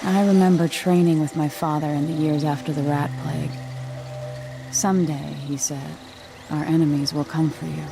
I remember training with my father in the years after the rat plague. Someday, he said, our enemies will come for you.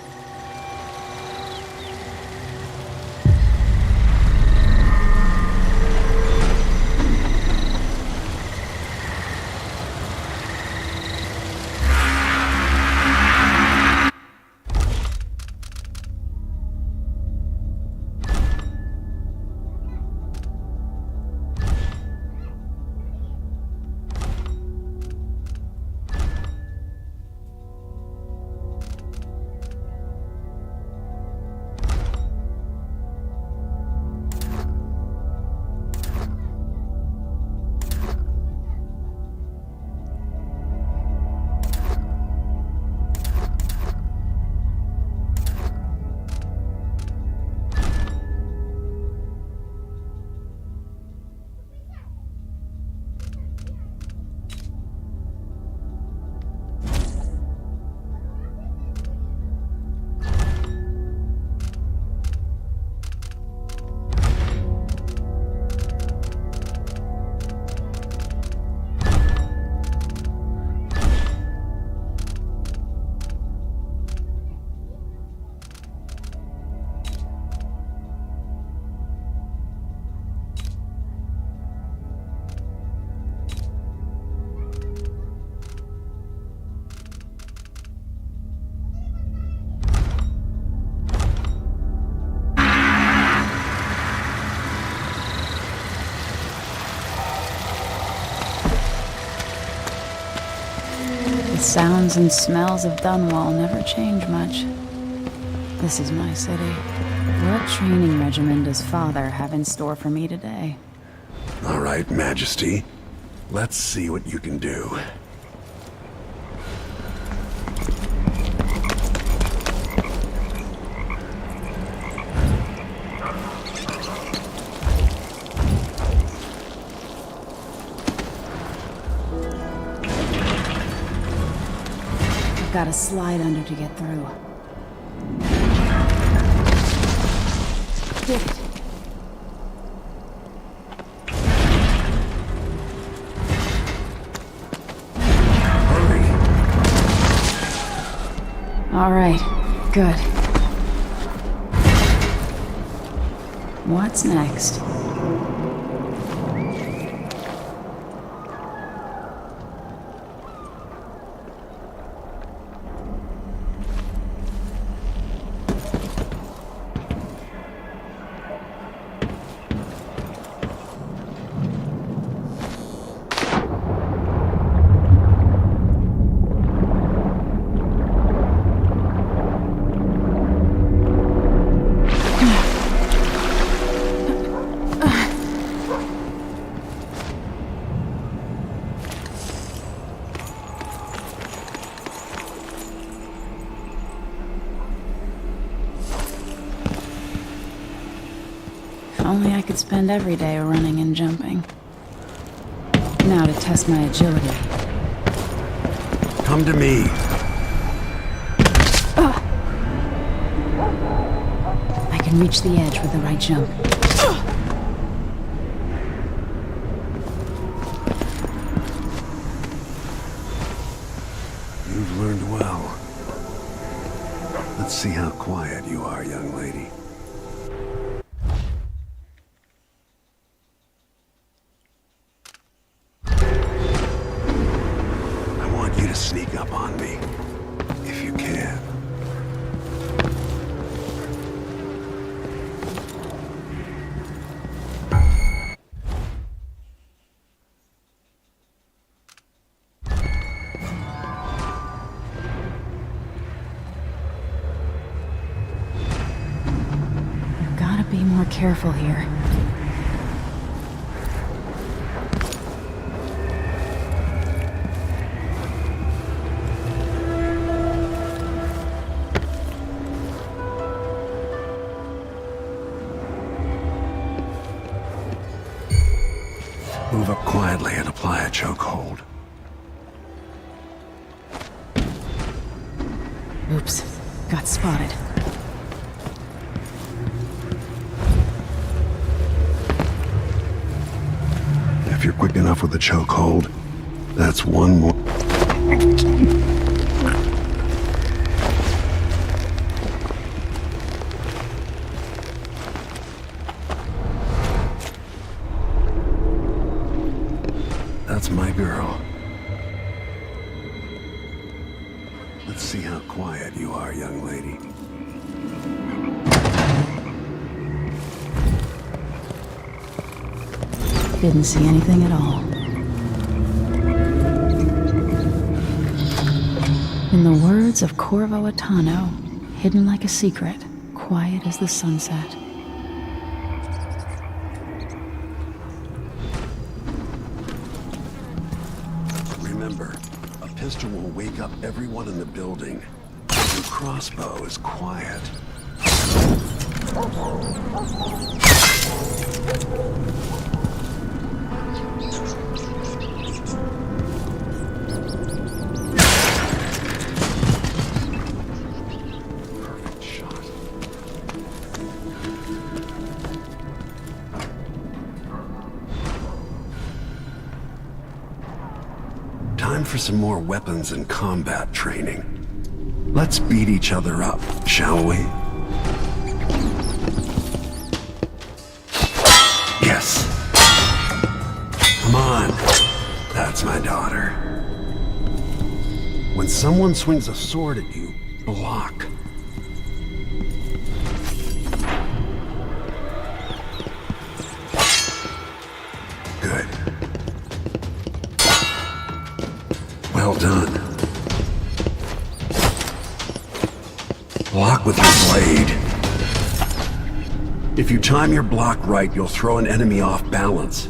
The sounds and smells of Dunwall never change much. This is my city. What training regimen does Father have in store for me today? All right, Majesty. Let's see what you can do. Got to slide under to get through. Did it. Hurry! All right, good. What's next? If only I could spend every day running and jumping. Now to test my agility. Come to me. I can reach the edge with the right jump. You've learned well. Let's see how quiet you are, young lady. I want you to sneak up on me, if you can. Gotta be more careful here. Move up quietly and apply a chokehold. Oops, got spotted. If you're quick enough with the chokehold, that's one more... That's my girl. Let's see how quiet you are, young lady. Didn't see anything at all. In the words of Corvo Attano, hidden like a secret, quiet as the sunset. Remember, a pistol will wake up everyone in the building. Your crossbow is quiet. Perfect shot. Time for some more weapons and combat training. Let's beat each other up, shall we? Yes. Come on. That's my daughter. When someone swings a sword at you, block. Good. Well done. Block with your blade. If you time your block right, you'll throw an enemy off balance.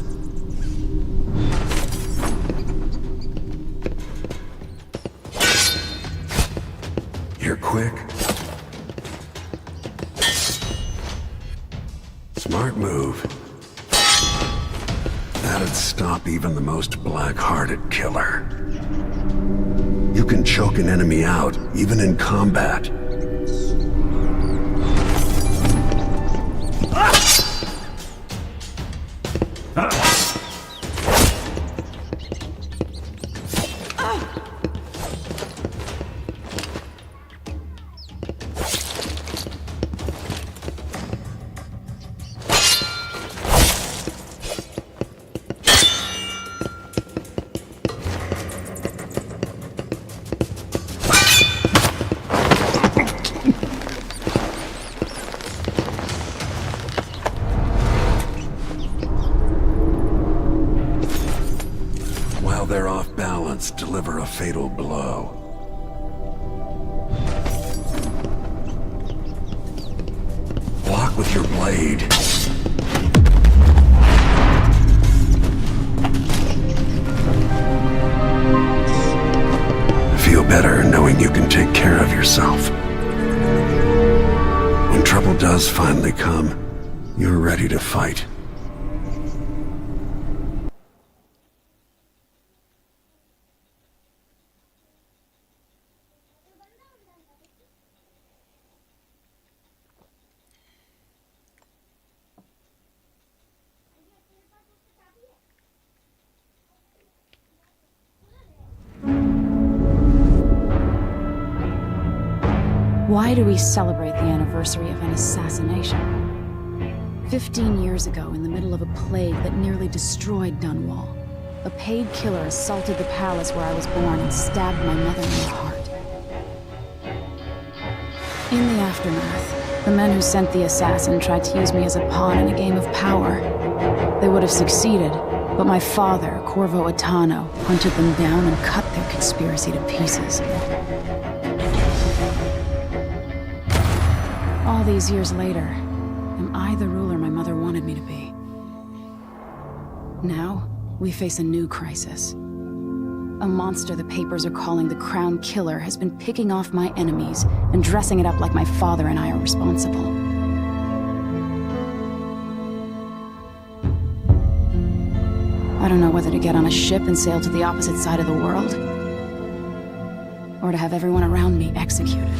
You're quick. Smart move. That'd stop even the most black-hearted killer. You can choke an enemy out, even in combat. While they're off balance, deliver a fatal blow. Block with your blade. Feel better knowing you can take care of yourself. When trouble does finally come, you're ready to fight. Why do we celebrate the anniversary of an assassination? 15 years ago, in the middle of a plague that nearly destroyed Dunwall, a paid killer assaulted the palace where I was born and stabbed my mother in the heart. In the aftermath, the men who sent the assassin tried to use me as a pawn in a game of power. They would have succeeded, but my father, Corvo Attano, hunted them down and cut their conspiracy to pieces. All these years later, am I the ruler my mother wanted me to be? Now, we face a new crisis. A monster the papers are calling the Crown Killer has been picking off my enemies and dressing it up like my father and I are responsible. I don't know whether to get on a ship and sail to the opposite side of the world, or to have everyone around me executed.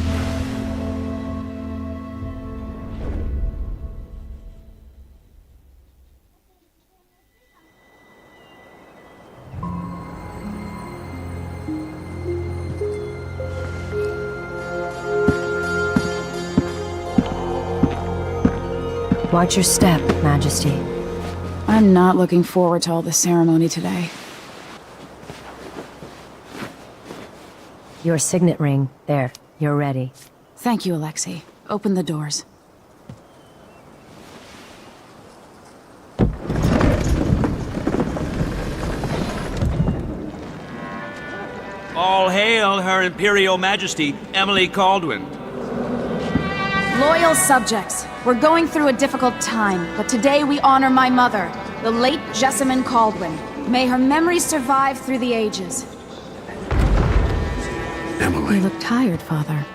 Watch your step, Majesty. I'm not looking forward to all the ceremony today. Your signet ring. There. You're ready. Thank you, Alexei. Open the doors. All hail Her Imperial Majesty, Emily Caldwin. Loyal subjects, we're going through a difficult time, but today we honor my mother, the late Jessamine Caldwin. May her memory survive through the ages. Emily, You look tired, Father.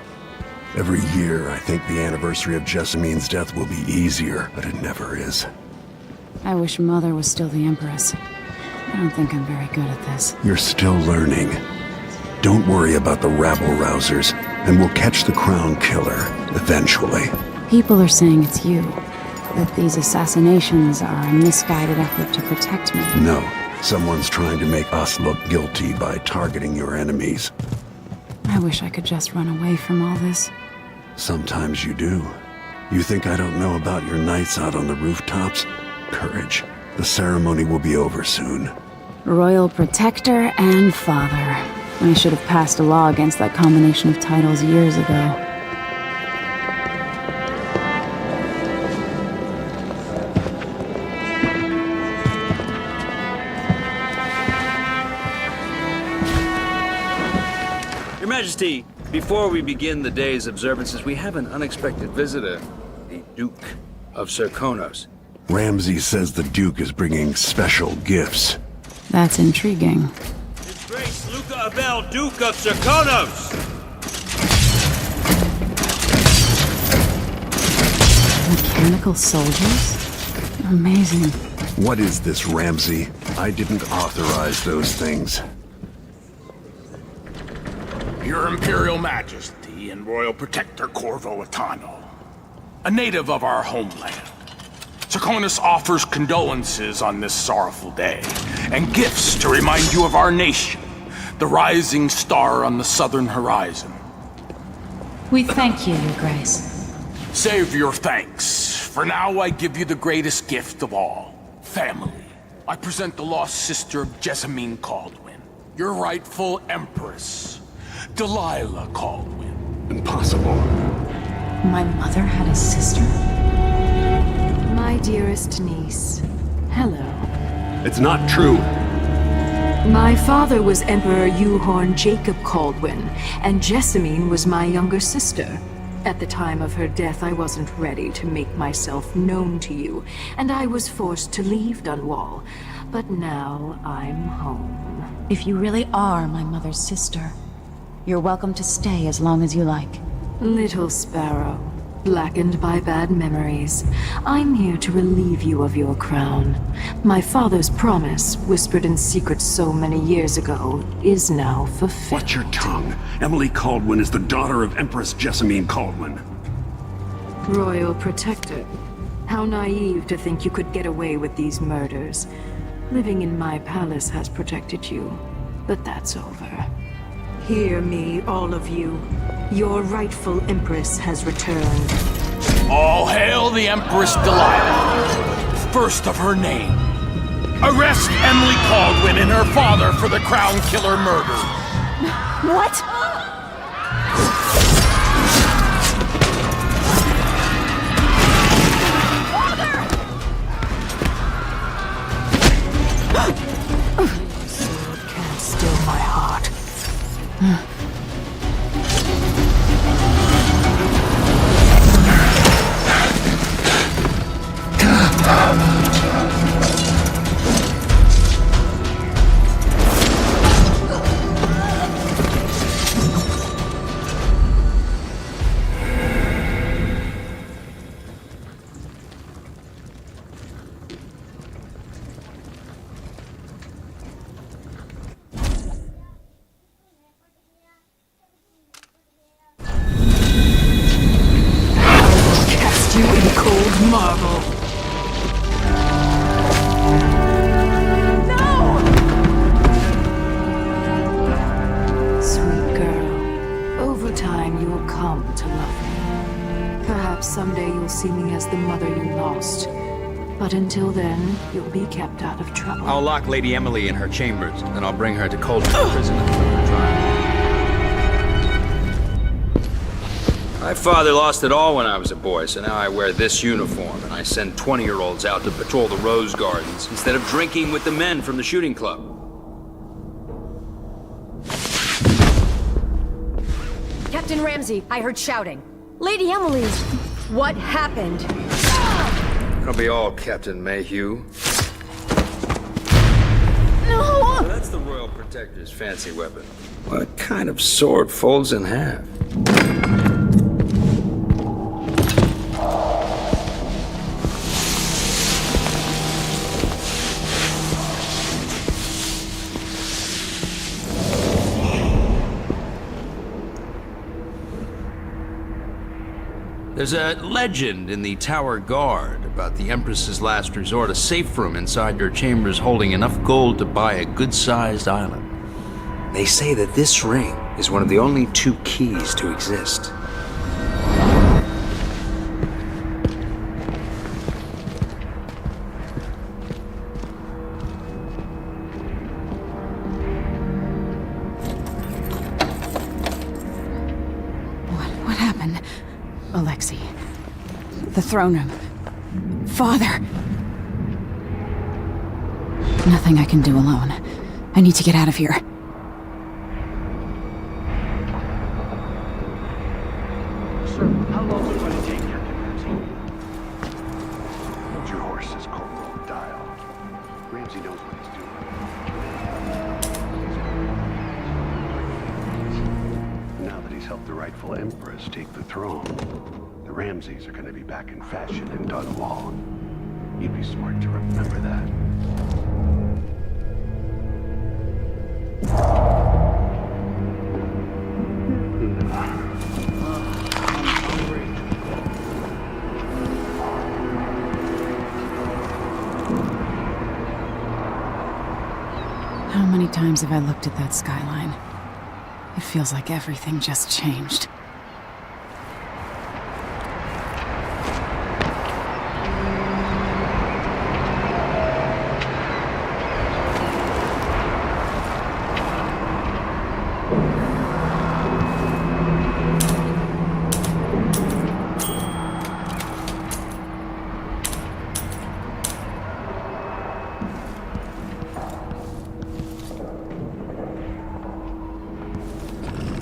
every year I think the anniversary of Jessamine's death will be easier, but it never is. I wish Mother was still the Empress. I don't think I'm very good at this. You're still learning. Don't worry about the rabble-rousers, and we'll catch the Crown Killer, eventually. People are saying it's you. That these assassinations are a misguided effort to protect me. No, someone's trying to make us look guilty by targeting your enemies. I wish I could just run away from all this. Sometimes you do. You think I don't know about your nights out on the rooftops? Courage. The ceremony will be over soon. Royal Protector and Father. I should have passed a law against that combination of titles years ago. Your Majesty, before we begin the day's observances, we have an unexpected visitor, the Duke of Serkonos. Ramsay says the Duke is bringing special gifts. That's intriguing. His Grace Luca Abel, Duke of Serkonos! Mechanical soldiers? Amazing. What is this, Ramsay? I didn't authorize those things. Your Imperial Majesty and Royal Protector Corvo Atano, a native of our homeland. Serkonos offers condolences on this sorrowful day, and gifts to remind you of our nation, the rising star on the southern horizon. We thank you, Your Grace. Save your thanks. For now, I give you the greatest gift of all, family. I present the lost sister of Jessamine Caldwin, your rightful Empress, Delilah Caldwin. Impossible. My mother had a sister? My dearest niece, hello. It's not true. My father was Emperor Yuhorn Jacob Caldwin, and Jessamine was my younger sister. At the time of her death, I wasn't ready to make myself known to you, and I was forced to leave Dunwall. But now I'm home. If you really are my mother's sister, you're welcome to stay as long as you like. Little Sparrow, blackened by bad memories, I'm here to relieve you of your crown. My father's promise, whispered in secret so many years ago, is now fulfilled. Watch your tongue. Emily Caldwin is the daughter of Empress Jessamine Caldwin. Royal Protector. How naive to think you could get away with these murders. Living in my palace has protected you, but that's over. Hear me, all of you. Your rightful Empress has returned. All hail the Empress Delilah, first of her name. Arrest Emily Caldwin and her father for the Crown Killer murder. What? Sword can't still my heart. Cast you in cold marble. Sweet girl, over time you will come to love me. Perhaps Perhaps someday you'll see me as the mother you lost. But until then, you'll be kept out of trouble. I'll lock Lady Emily in her chambers, then I'll bring her to Coldstream Prison until her trial. My father lost it all when I was a boy, so now I wear this uniform, and I send 20-year-olds out to patrol the rose gardens instead of drinking with the men from the shooting club. Captain Ramsey, I heard shouting. Lady Emily's... What happened? It'll be all Captain Mayhew. No! So that's the Royal Protector's fancy weapon. What kind of sword folds in half? There's a legend in the Tower Guard about the Empress's last resort, a safe room inside her chambers holding enough gold to buy a good-sized island. They say that this ring is one of the only 2 keys to exist. What happened? Alexei. The throne room. Father! Nothing I can do alone. I need to get out of here. Sir, how long will it take, Captain Ramsey? Hold your horses, Corporal. Dial. Ramsey knows what he's doing. Now that he's helped the rightful Empress take the throne, the Ramseys are going to be back in fashion in Dunwall. You'd be smart to remember that. How many times have I looked at that skyline? It feels like everything just changed.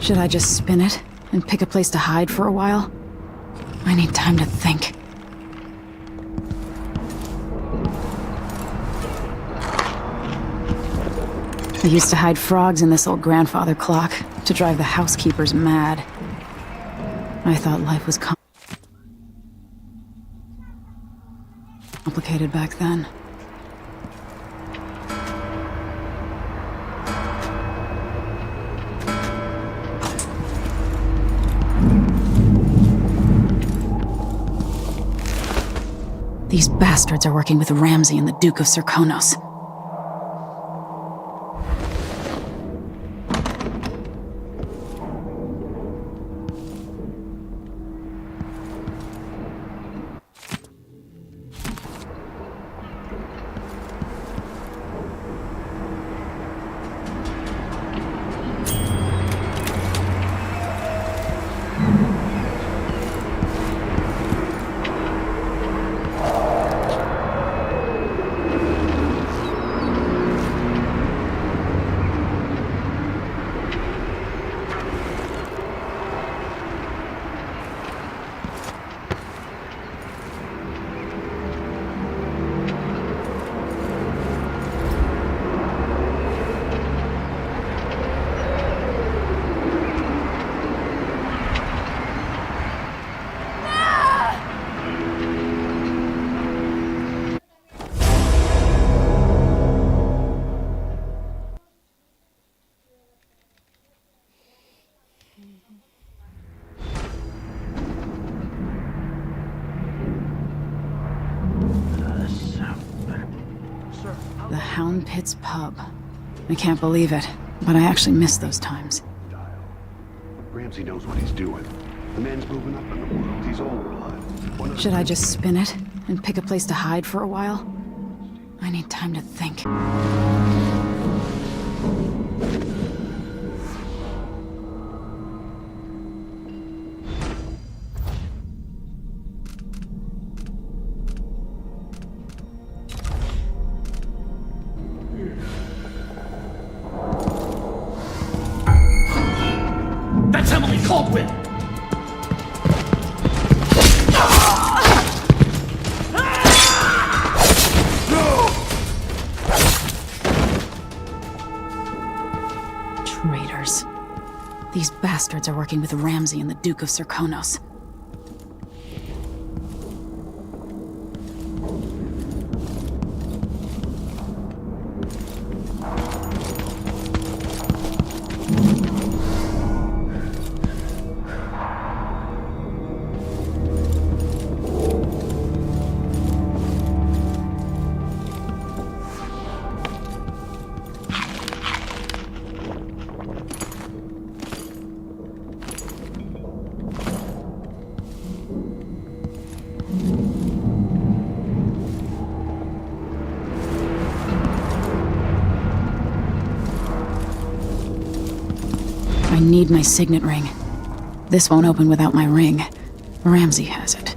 Should I just spin it and pick a place to hide for a while? I need time to think. I used to hide frogs in this old grandfather clock to drive the housekeepers mad. I thought life was complicated back then. These bastards are working with Ramsey and the Duke of Serkonos. The Hound Pit's pub. I can't believe it, but I actually miss those times. Ramsey knows what he's doing. The man's moving up in the world. He's old blood. One of the Should I just spin it and pick a place to hide for a while? I need time to think. That's Emily Caldwell! Traitors. These bastards are working with Ramsey and the Duke of Serkonos. I need my signet ring. This won't open without my ring. Ramsey has it.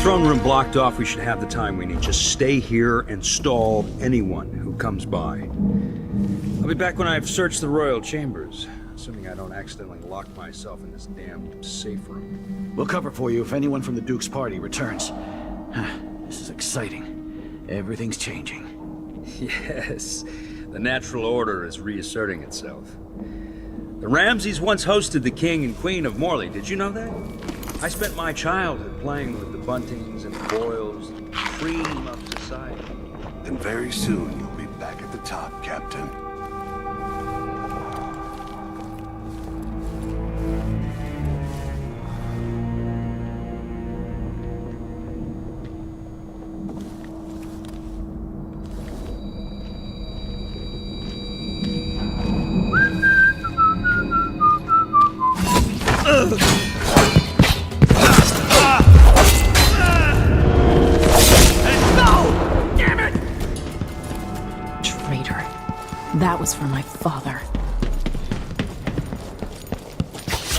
Throne room blocked off. We should have the time we need. Just stay here and stall anyone who comes by. I'll be back when I've searched the royal chambers, assuming I don't accidentally lock myself in this damned safe room. We'll cover for you if anyone from the Duke's party returns. This is exciting. Everything's changing. Yes, the natural order is reasserting itself. The Ramseys once hosted the King and Queen of Morley, did you know that? I spent my childhood playing with the Buntings and the Boyles, the cream of society. And very soon you'll be back at the top, Captain. Traitor. That was for my father.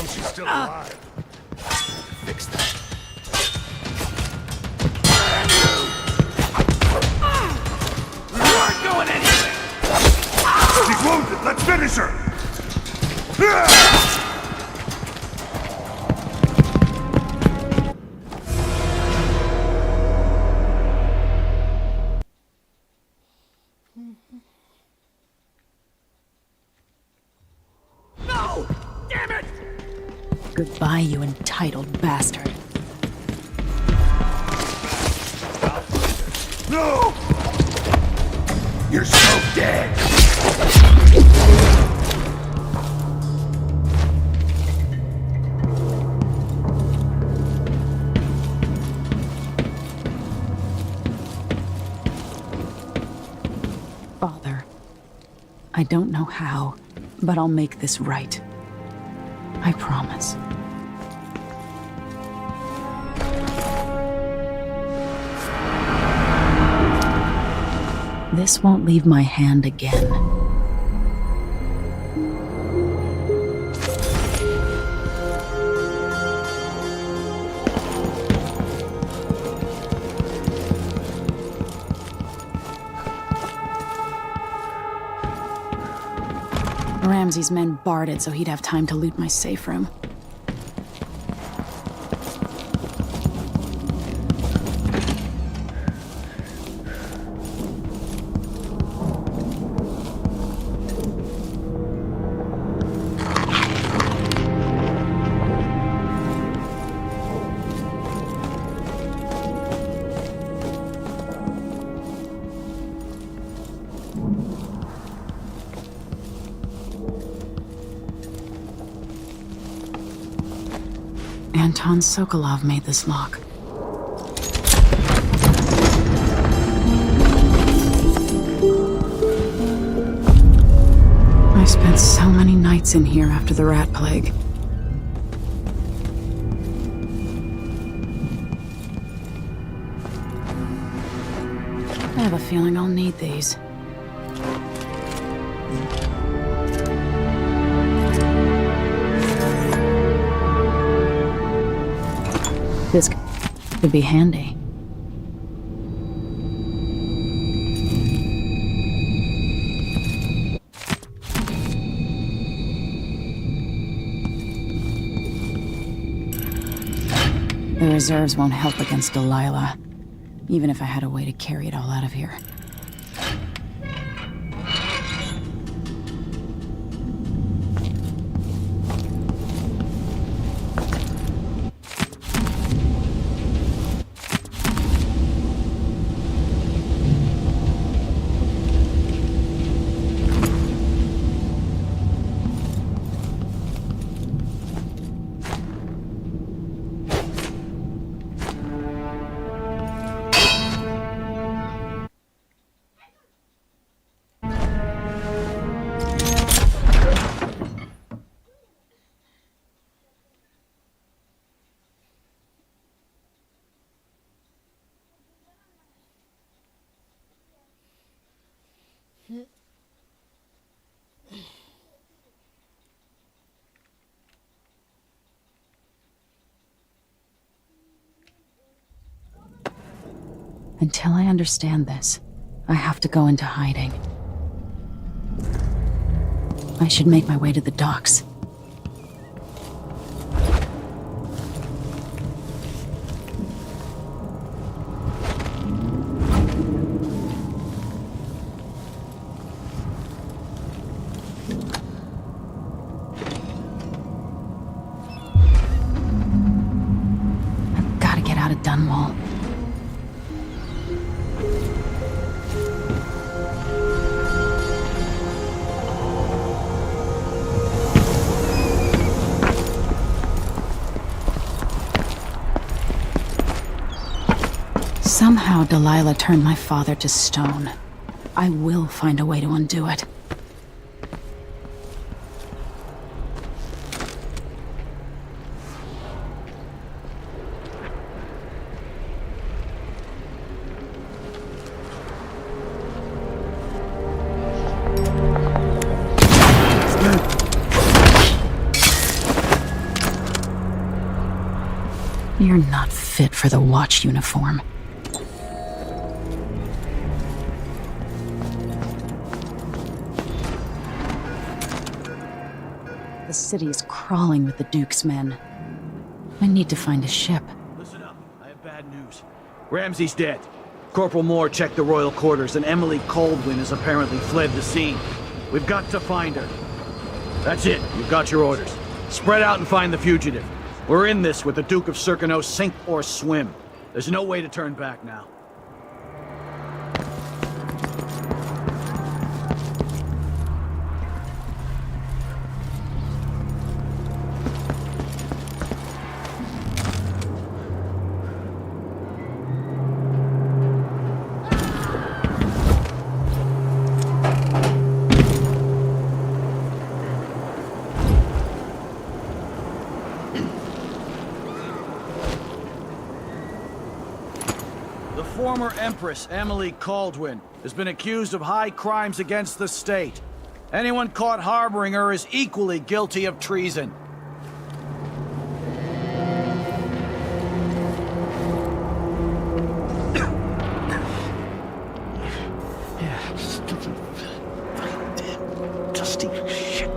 She's still alive. Fix that. You aren't going anywhere. She's wounded. Let's finish her. No! Damn it! Goodbye, you entitled bastard. No! You're so dead. Father, I don't know how, but I'll make this right. I promise. This won't leave my hand again. Ramsey's men barred it so he'd have time to loot my safe room. Anton Sokolov made this lock. I spent so many nights in here after the rat plague. I have a feeling I'll need these. This could be handy. The reserves won't help against Delilah, even if I had a way to carry it all out of here. Until I understand this, I have to go into hiding. I should make my way to the docks. out of Dunwall. Somehow Delilah turned my father to stone. I will find a way to undo it. You're not fit for the Watch uniform. The city is crawling with the Duke's men. I need to find a ship. Listen up, I have bad news. Ramsey's dead. Corporal Moore checked the royal quarters, and Emily Caldwin has apparently fled the scene. We've got to find her. That's it, you've got your orders. Spread out and find the fugitive. We're in this with the Duke of Circano, sink or swim. There's no way to turn back now. The former Empress, Emily Caldwin, has been accused of high crimes against the state. Anyone caught harboring her is equally guilty of treason. Dusty shit.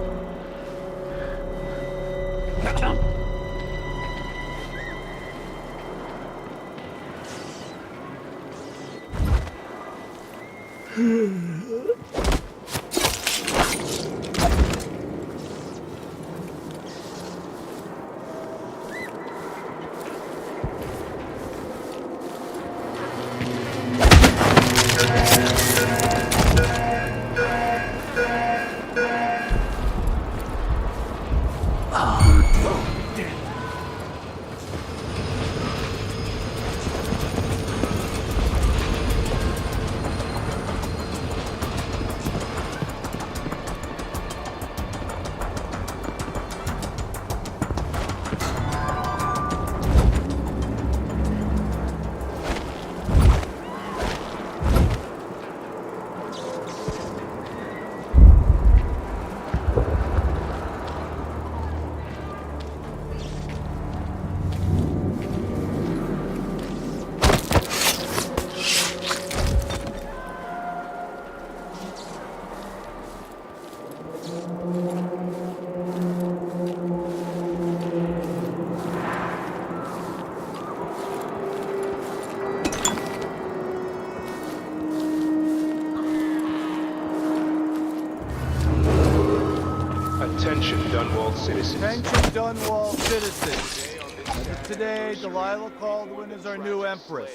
Attention, Dunwall citizens. Attention, Dunwall citizens. As of today, Delilah Caldwin is our new Empress.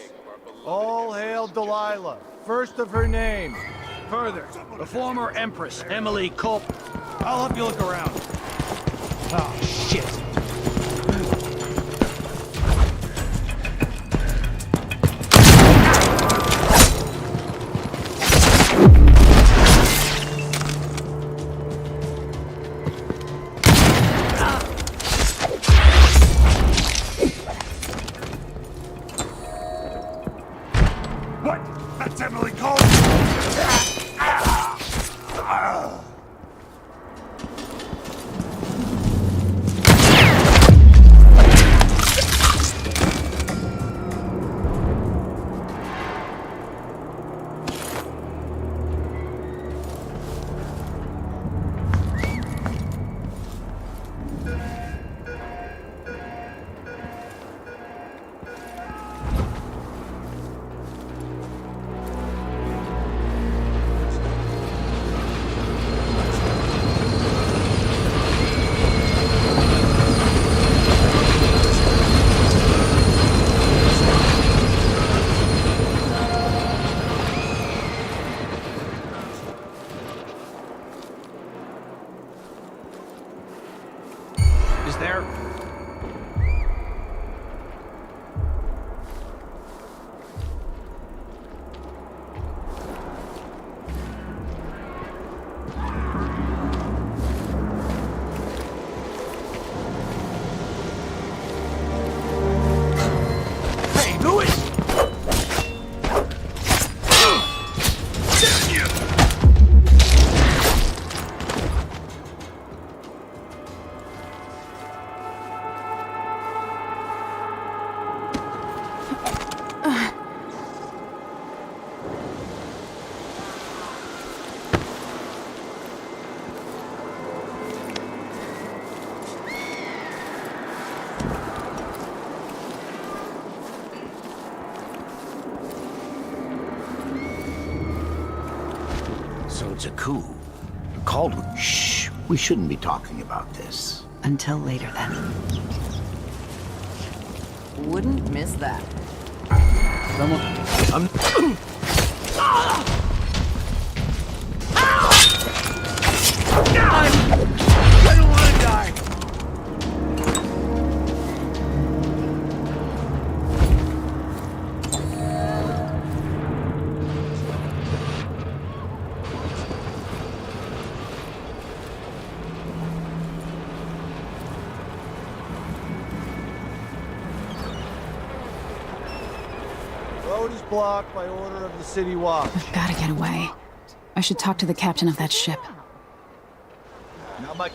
All hail Delilah, first of her name. Further, the former Empress, Emily Caldwin. I'll help you look around. Oh, shit. What? That's Emily Caldwin! it's a coup. Caldwell. Shh. We shouldn't be talking about this. Until later, then. Wouldn't miss that. I don't want to die. Road is blocked by order of the City Watch. I've gotta get away. I should talk to the captain of that ship. Now my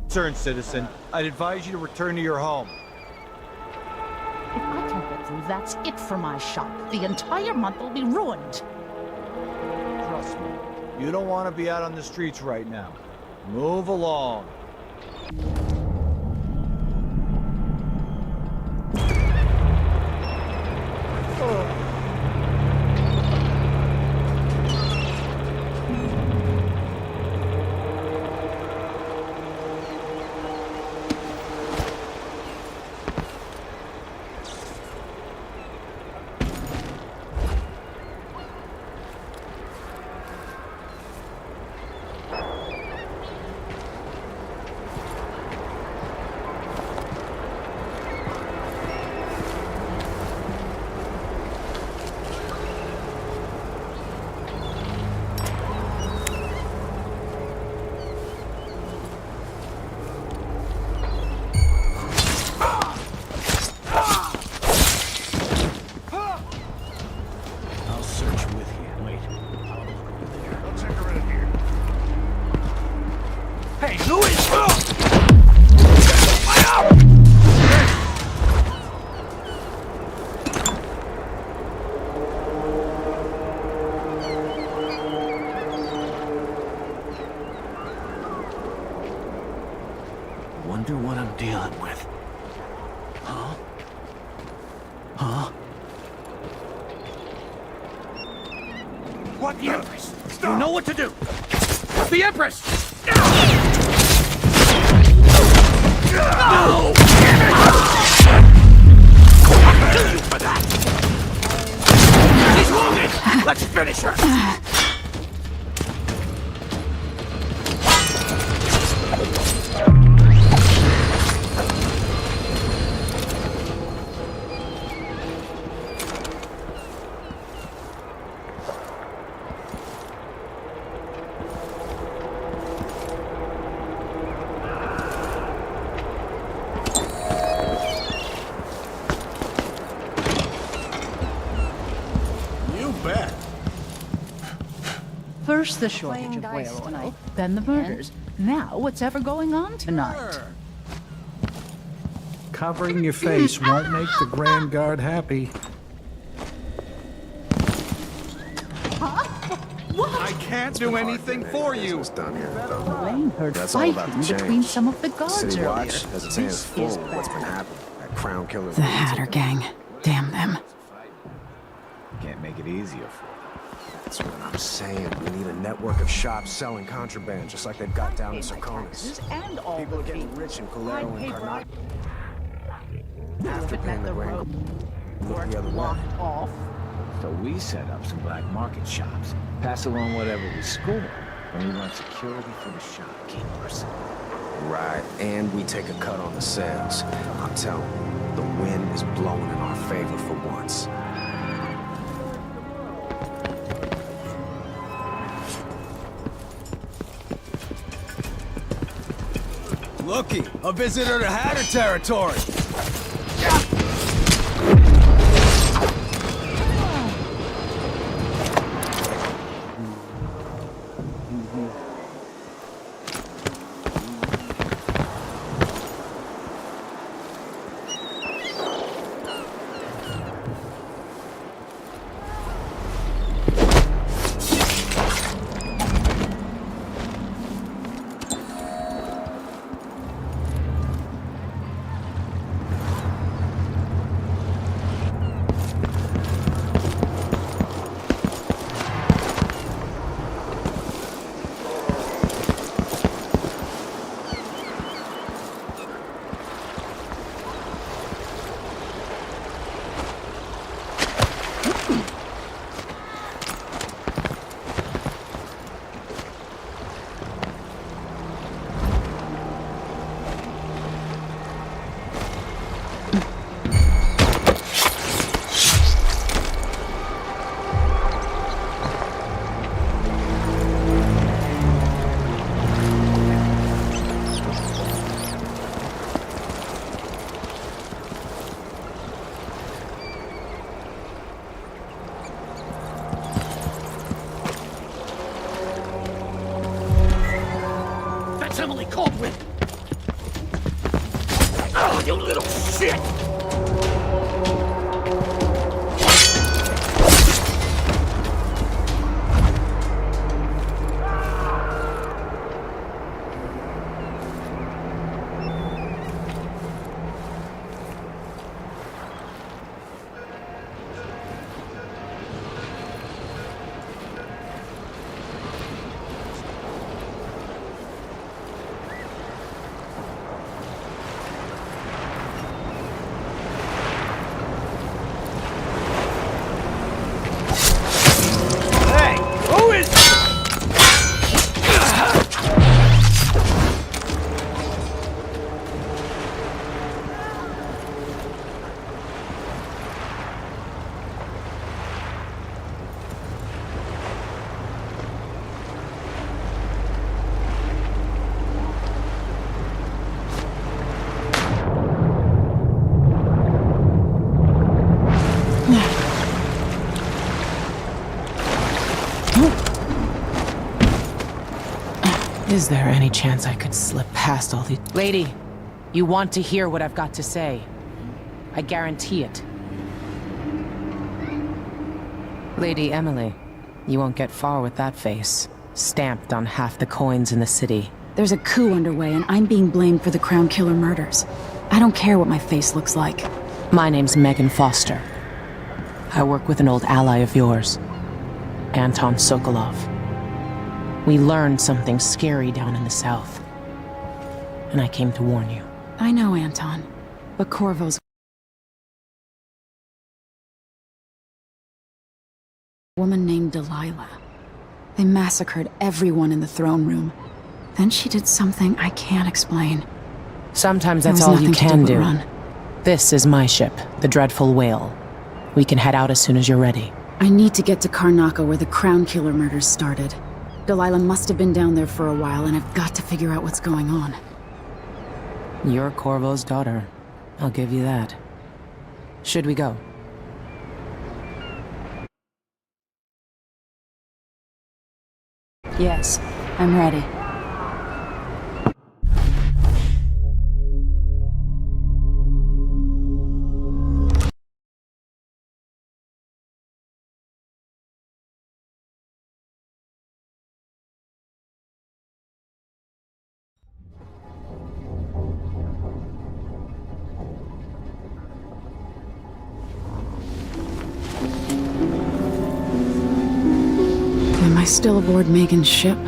concern, citizen. I'd advise you to return to your home. If I can't get through, that's it for my shop. The entire month will be ruined. Trust me. You don't want to be out on the streets right now. Move along. Wonder what I'm dealing with. Huh? Huh? What the Empress? You know what to do! The Empress! No! I'll kill you for that! She's wounded! Let's finish her! First the shortage of whale oil, then the murders. Now what's ever going on tonight? Covering your face won't make the Grand Guard happy. I can't do anything for you. Blaine heard fighting between some of the guards earlier. This is bad. The Hatter gang. Damn them. Can't make it easier for them. That's what I'm saying. We need a network of shops selling contraband, just like they've got down in Sarkonis. And all People are the getting rich in Calero and Carnac. After paying the road Look the other way. blocked off. So we set up some black market shops, pass along whatever we score, and we want security for the shopkeepers. Right, and we take a cut on the sales. I'm telling you, the wind is blowing in our favor for once. Looky, a visitor to Hatter territory. on, you little shit! Is there any chance I could slip past all these— Lady, you want to hear what I've got to say. I guarantee it. Lady Emily, you won't get far with that face. Stamped on half the coins in the city. There's a coup underway, and I'm being blamed for the Crown Killer murders. I don't care what my face looks like. My name's Megan Foster. I work with an old ally of yours, Anton Sokolov. We learned something scary down in the south, and I came to warn you. I know, Anton, but Corvo's a woman named Delilah. They massacred everyone in the throne room. Then she did something I can't explain. Sometimes There that's was all you nothing to can but do. run. This is my ship, the Dreadful Whale. We can head out as soon as you're ready. I need to get to Karnaca where the Crown Killer murders started. Delilah must have been down there for a while, and I've got to figure out what's going on. You're Corvo's daughter. I'll give you that. Should we go? Yes, I'm ready. Am I still aboard Megan's ship?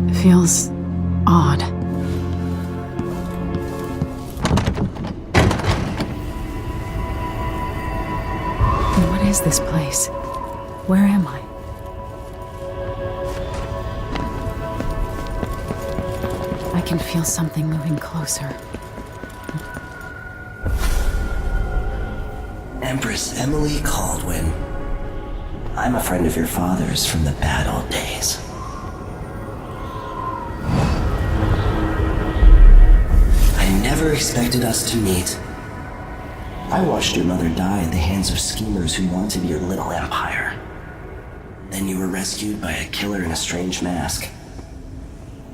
It feels odd. What is this place? Where am I? I can feel something moving closer. Empress Emily Caldwin. I'm a friend of your father's from the bad old days. I never expected us to meet. I watched your mother die at the hands of schemers who wanted your little empire. Then you were rescued by a killer in a strange mask.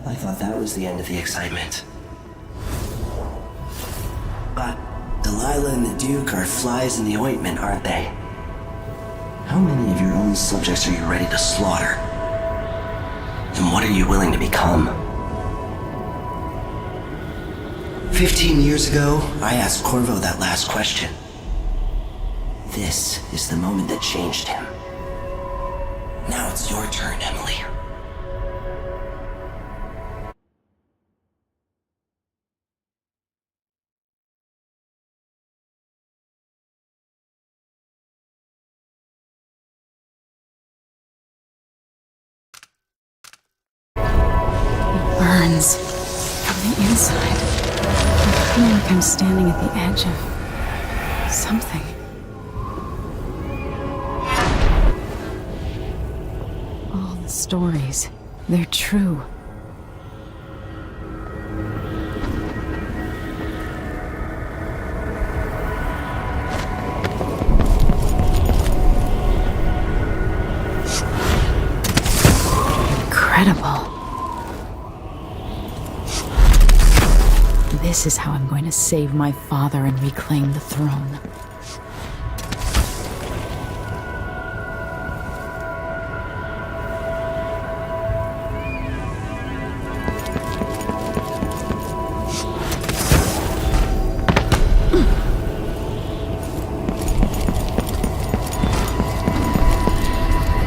I thought that was the end of the excitement. But Delilah and the Duke are flies in the ointment, aren't they? How many of your own subjects are you ready to slaughter? And what are you willing to become? 15 years ago, I asked Corvo that last question. This is the moment that changed him. Now it's your turn, Emily. Burns from the inside. I feel like I'm standing at the edge of something. All the stories, they're true. Incredible. This is how I'm going to save my father and reclaim the throne.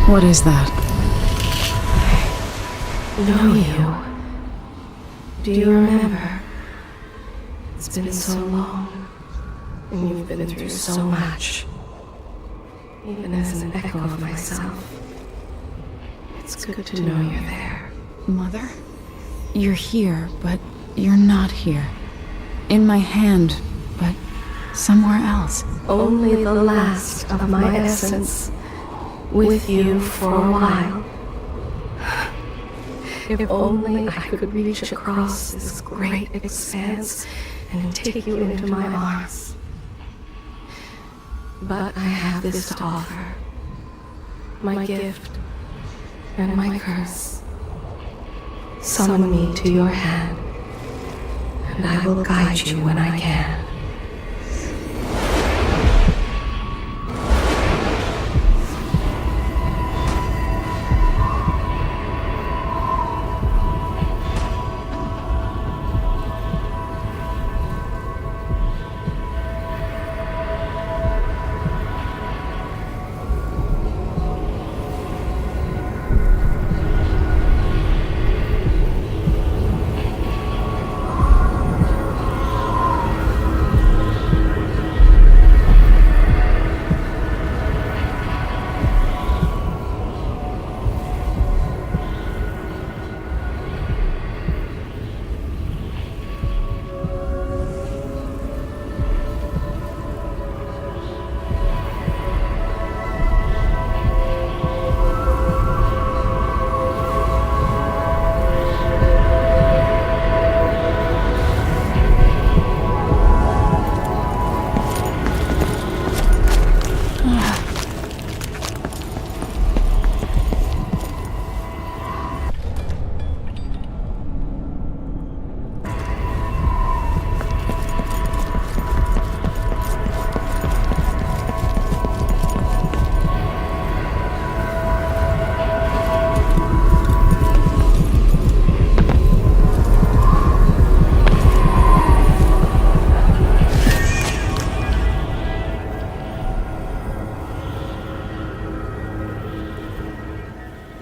What is that? I know you. Do you remember? It's been so long, and you've been through so much. Even as an echo of myself, it's good to know you're there. Mother? You're here, but you're not here. In my hand, but somewhere else. Only the last of my essence. With you for a while. If only I could reach across this great expanse and take you into my arms. But I have this to offer. My gift and my curse. Summon me to your hand, and I will guide you when I can.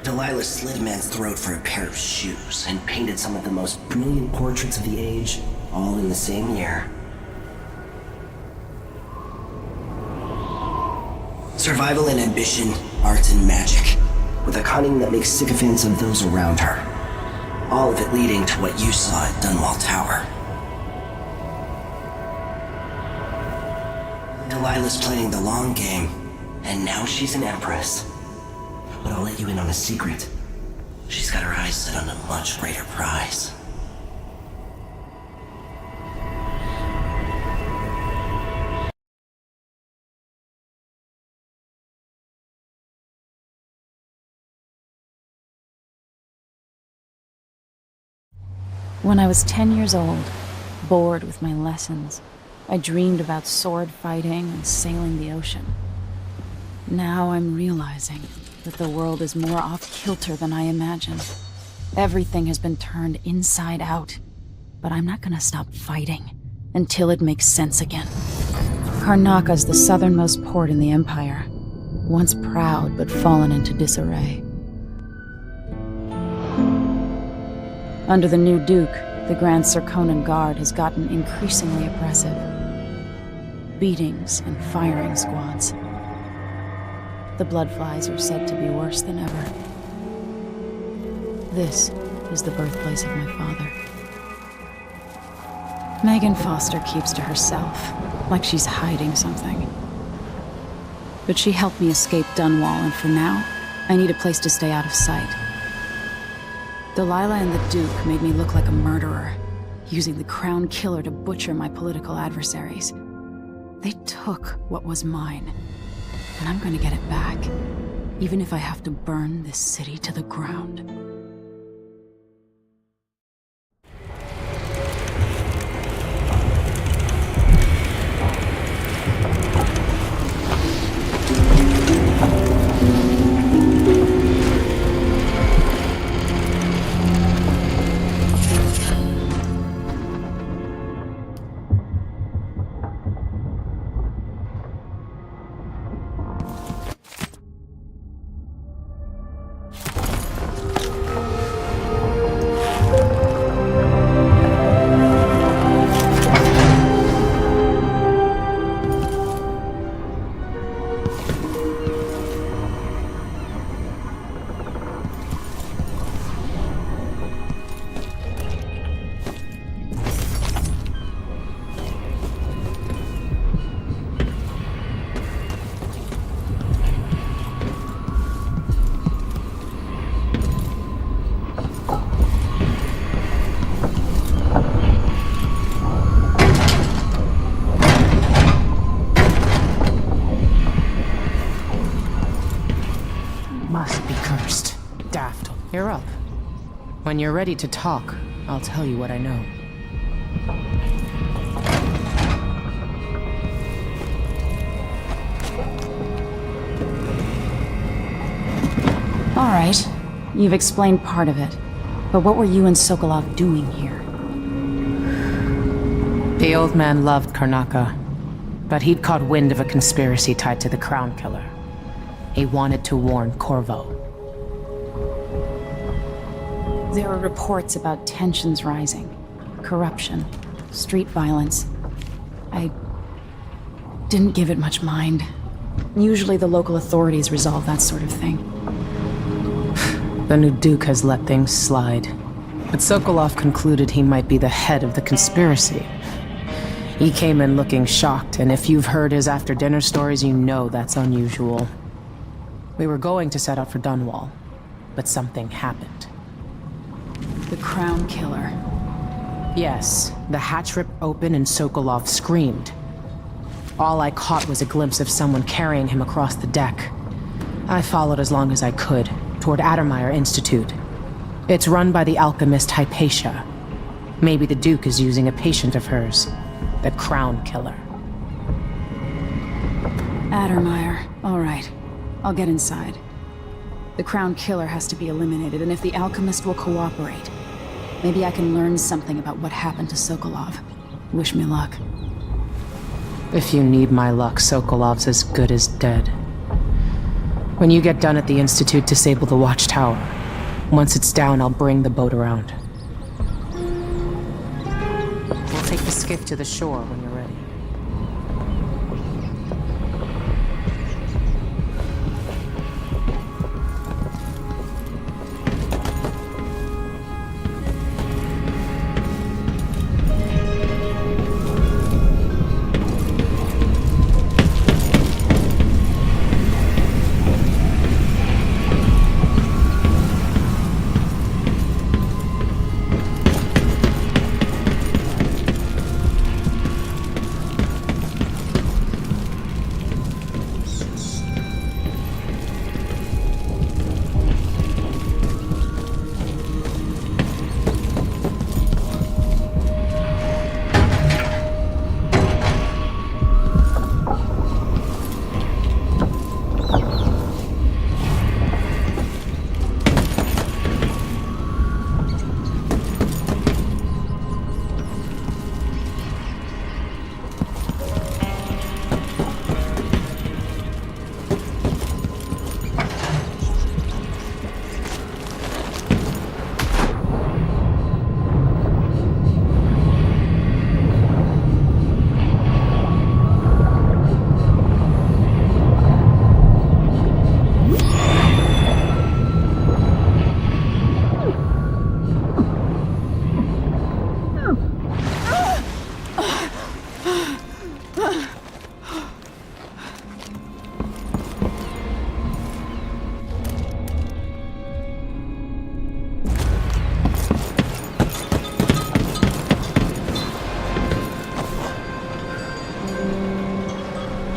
Delilah slit a man's throat for a pair of shoes and painted some of the most brilliant portraits of the age, all in the same year. Survival and ambition, art and magic, with a cunning that makes sycophants of those around her. All of it leading to what you saw at Dunwall Tower. Delilah's playing the long game, and now she's an empress. But I'll let you in on a secret. She's got her eyes set on a much greater prize. When I was 10 years old, bored with my lessons, I dreamed about sword fighting and sailing the ocean. Now I'm realizing that the world is more off-kilter than I imagined. Everything has been turned inside out, but I'm not gonna stop fighting until it makes sense again. Karnaka's the southernmost port in the Empire, once proud but fallen into disarray. Under the new Duke, the Grand Serkonan Guard has gotten increasingly oppressive. Beatings and firing squads. The Bloodflies are said to be worse than ever. This is the birthplace of my father. Megan Foster keeps to herself, like she's hiding something. But she helped me escape Dunwall, and for now, I need a place to stay out of sight. Delilah and the Duke made me look like a murderer, using the Crown Killer to butcher my political adversaries. They took what was mine, and I'm going to get it back, even if I have to burn this city to the ground. You're up. When you're ready to talk, I'll tell you what I know. All right. You've explained part of it. But what were you and Sokolov doing here? The old man loved Karnaka, but he'd caught wind of a conspiracy tied to the Crown Killer. He wanted to warn Corvo. There are reports about tensions rising, corruption, street violence. I didn't give it much mind. Usually the local authorities resolve that sort of thing. The new Duke has let things slide, but Sokolov concluded he might be the head of the conspiracy. He came in looking shocked, and if you've heard his after-dinner stories, you know that's unusual. We were going to set out for Dunwall, but something happened. The Crown Killer. Yes, the hatch ripped open and Sokolov screamed. All I caught was a glimpse of someone carrying him across the deck. I followed as long as I could, toward Addermeyer Institute. It's run by the alchemist Hypatia. Maybe the Duke is using a patient of hers, the Crown Killer. Addermeyer. All right. I'll get inside. The Crown Killer has to be eliminated, and if the alchemist will cooperate, maybe I can learn something about what happened to Sokolov. Wish me luck. If you need my luck, Sokolov's as good as dead. When you get done at the Institute, disable the watchtower. Once it's down, I'll bring the boat around. We'll take the skiff to the shore when you're ready.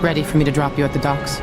Ready for me to drop you at the docks?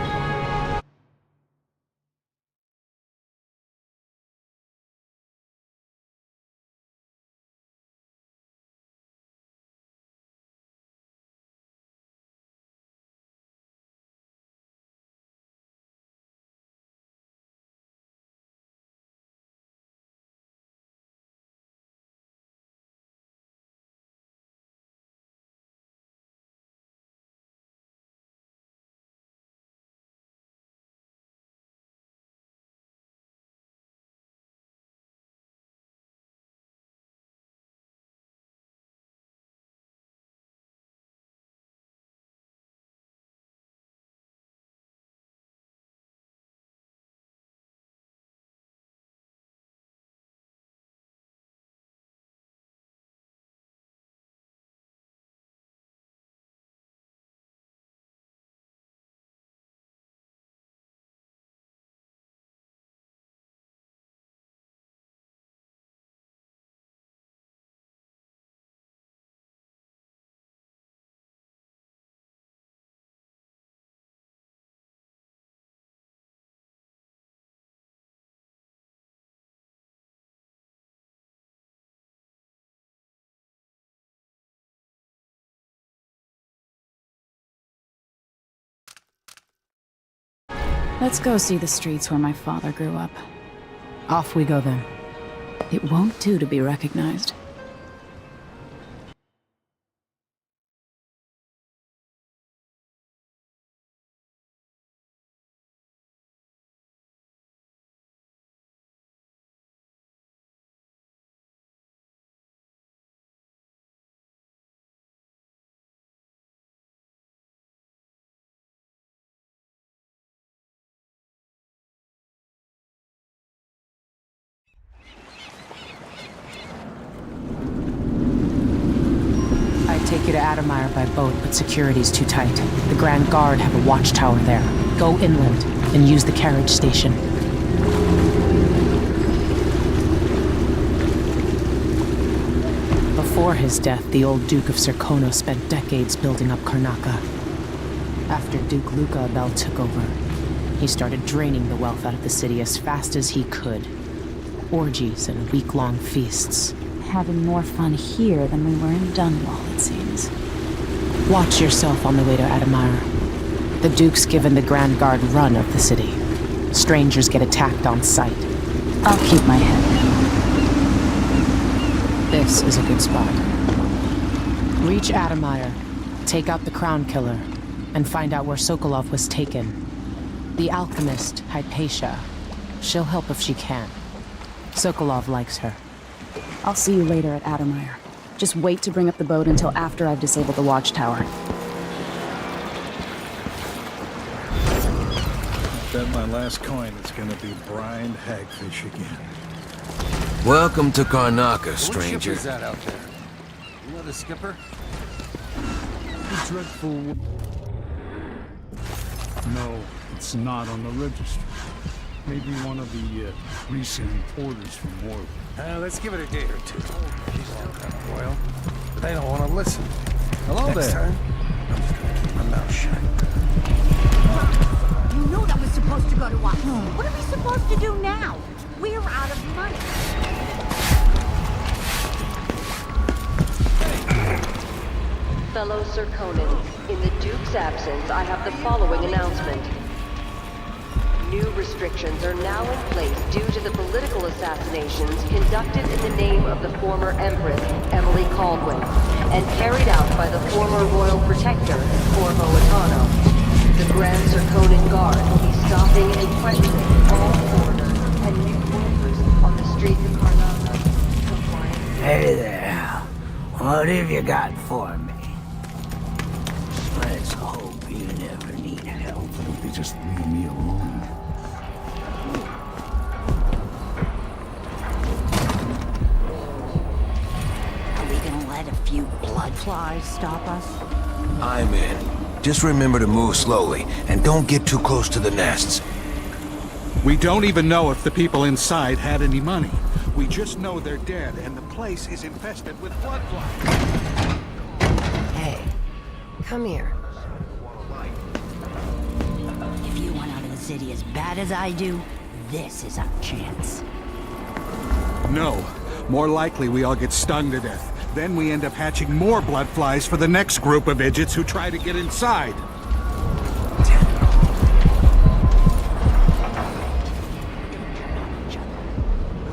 Let's go see the streets where my father grew up. Off we go then. It won't do to be recognized. I'd take you to Adamire by boat, but security's too tight. The Grand Guard have a watchtower there. Go inland and use the carriage station. Before his death, the old Duke of Serkonos spent decades building up Karnaca. After Duke Luca Abel took over, he started draining the wealth out of the city as fast as he could. Orgies and week-long feasts. Having more fun here than we were in Dunwall, it seems. Watch yourself on the way to Adamire. The Duke's given the Grand Guard run of the city. Strangers get attacked on sight. I'll keep my head down. This is a good spot. Reach Adamire, take out the Crown Killer, and find out where Sokolov was taken. The alchemist, Hypatia. She'll help if she can. Sokolov likes her. I'll see you later at Adamire. Just wait to bring up the boat until after I've disabled the watchtower. Bet my last coin it's gonna be brined hagfish again. Welcome to Karnaca, stranger. What ship is that out there? You know the skipper? The dreadful... No, it's not on the register. Maybe one of the recent importers from Morley. Let's give it a day or two. She's still kind of royal, but they don't want to listen. Hello Next there. time, I'm just gonna keep my mouth shut. You knew that was supposed to go to us. What are we supposed to do now? We're out of money. Fellow Serkonans, in the Duke's absence, I have the following announcement. New restrictions are now in place due to the political assassinations conducted in the name of the former Empress, Emily Caldwin, and carried out by the former Royal Protector, Corvo Attano. The Grand Serkonan Guard will be stopping and questioning all foreigners and new workers on the streets of Karnaca. Hey there. What have you got for me? Let's hope you never need help. Don't they just leave me alone? Are we gonna let a few blood flies stop us? I'm in. Just remember to move slowly, and don't get too close to the nests. We don't even know if the people inside had any money. We just know they're dead, and the place is infested with blood flies. Hey, come here. If you want out of the city as bad as I do, this is our chance. No. More likely we all get stung to death. Then we end up hatching more blood flies for the next group of idiots who try to get inside.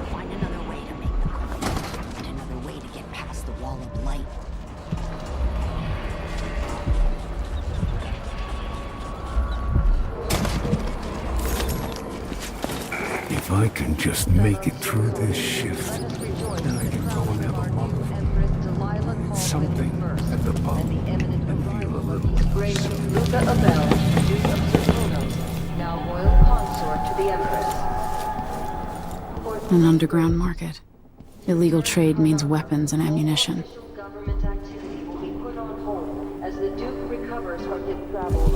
Find another way to make them come. And another way to get past the wall of light. If I can just make it through this shift, then I can go and have a month. Something at the pub and feel a little. Great Luca Abel, Duke of Serkonos, now Royal Consort to the Empress. An underground market. Illegal trade means weapons and ammunition. Government activity will be put on hold as the Duke recovers from his travels.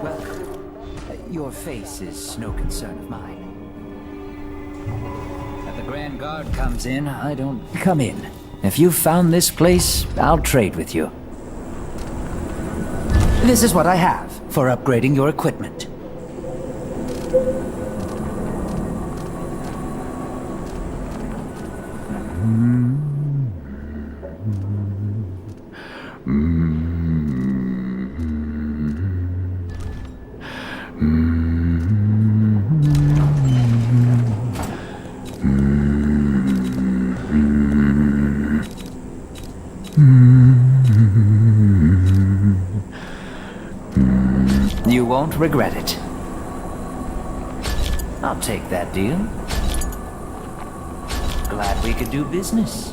Welcome. Your face is no concern of mine. If the Grand Guard comes in, I don't come in. If you've found this place, I'll trade with you. This is what I have for upgrading your equipment. Mm. You won't regret it. I'll take that deal. Glad we could do business.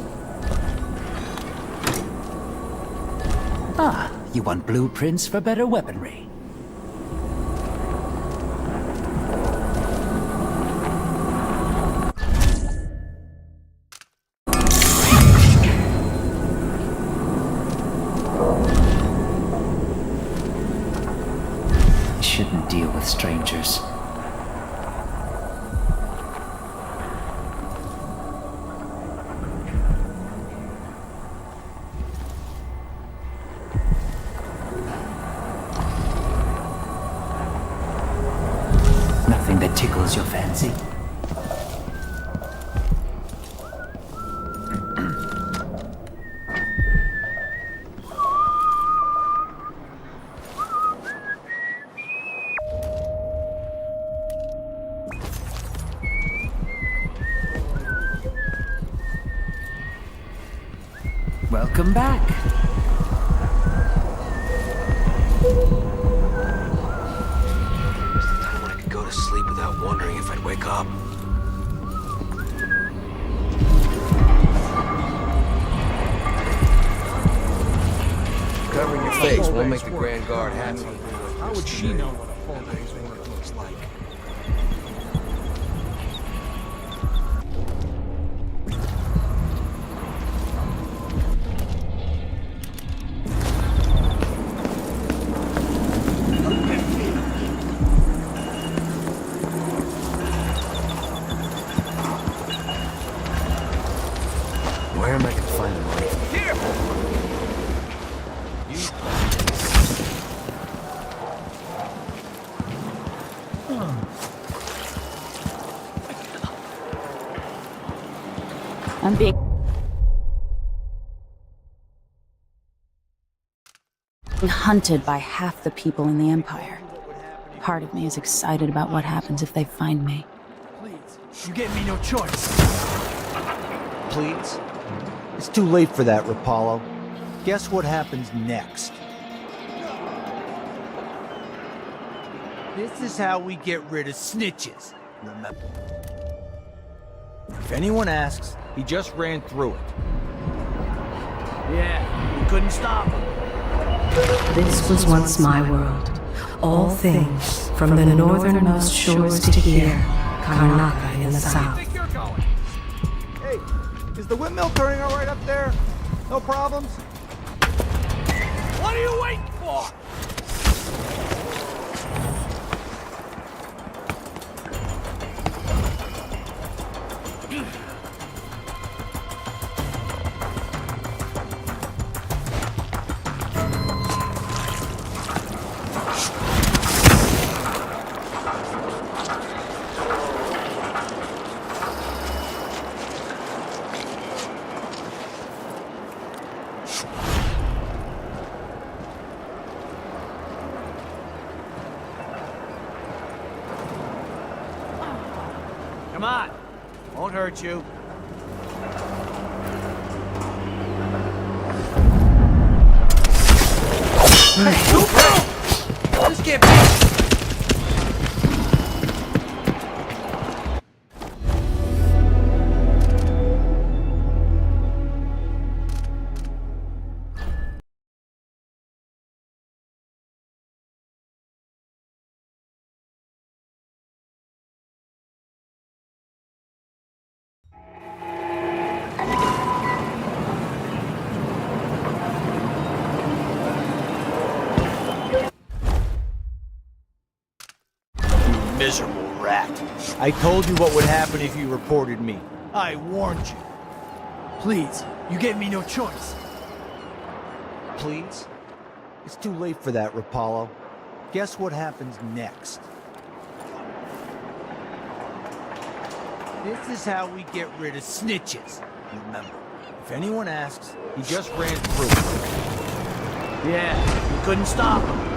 Ah, you want blueprints for better weaponry. Shouldn't deal with strangers. Nothing that tickles your fancy. Welcome back. Time when I could go to sleep without wondering if I'd wake up. Covering your face won't make the Grand Guard happy. How would she know what a full day's work looks like? Where am I gonna find the money? Here! I'm being hunted by half the people in the Empire. Part of me is excited about what happens if they find me. Please, you get me no choice. Please? It's too late for that, Rapallo. Guess what happens next? This is how we get rid of snitches, remember? If anyone asks, he just ran through it. Yeah, we couldn't stop him. This was once my world. All things, from the northernmost shores to here, Karnaka in the south. Hey, is the windmill turning all right up there? No problems? What are you waiting for? Come on. Won't hurt you. Hey, this can't be. Miserable rat. I told you what would happen if you reported me. I warned you. Please, you gave me no choice. Please? It's too late for that, Rapallo. Guess what happens next? This is how we get rid of snitches. Remember, if anyone asks, he just ran through it. Yeah, we couldn't stop him.